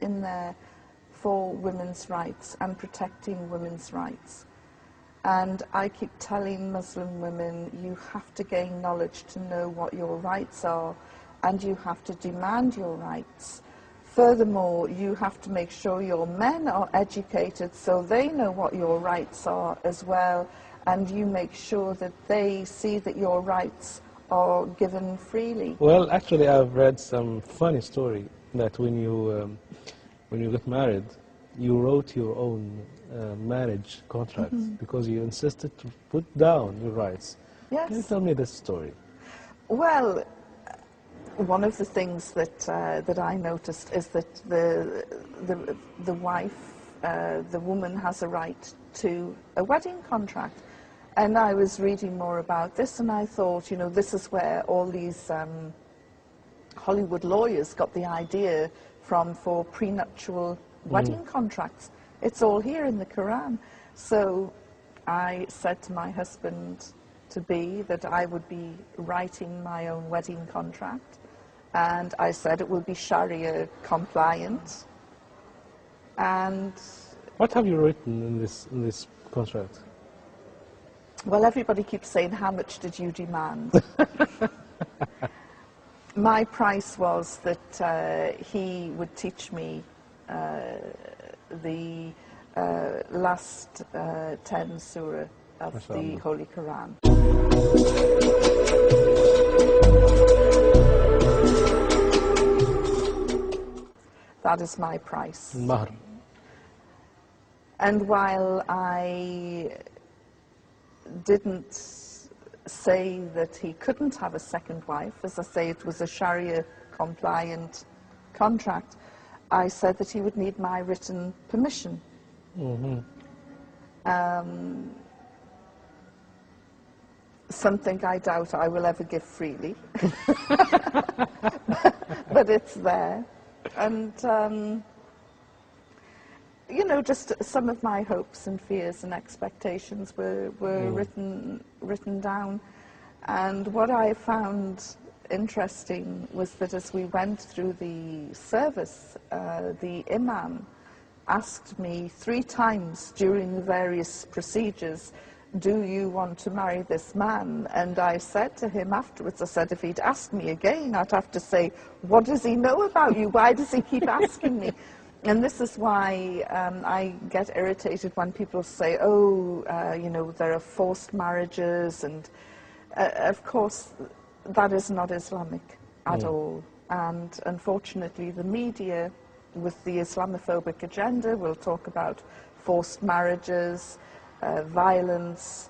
in there for women's rights and protecting women's rights. And I keep telling Muslim women, you have to gain knowledge to know what your rights are, and you have to demand your rights. Furthermore, you have to make sure your men are educated so they know what your rights are as well, and you make sure that they see that your rights are given freely. Well, actually, I've read some funny story that when you got married, you wrote your own marriage contract because you insisted to put down your rights. Yes. Can you tell me this story? Well, one of the things that that I noticed is that the wife, the woman, has a right to a wedding contract. And I was reading more about this, and I thought, you know, this is where all these Hollywood lawyers got the idea from for prenuptial wedding contracts. It's all here in the Quran. So I said to my husband-to-be that I would be writing my own wedding contract, and I said it will be Sharia compliant. And what have you written in this contract? Well, everybody keeps saying, how much did you demand? My price was that he would teach me the last 10 surah of the Holy Quran. That is my price. Mahr. And while I didn't say that he couldn't have a second wife, as I say, it was a Sharia compliant contract, I said that he would need my written permission. Something I doubt I will ever give freely, but it's there. And you know, just some of my hopes and fears and expectations were written down. And what I found interesting was that as we went through the service, the imam asked me 3 times during the various procedures, do you want to marry this man? And I said to him afterwards, I said, if he'd asked me again, I'd have to say, what does he know about you? Why does he keep asking me? And this is why I get irritated when people say, oh, you know, there are forced marriages, and of course that is not Islamic at all. And unfortunately the media, with the Islamophobic agenda, will talk about forced marriages, violence,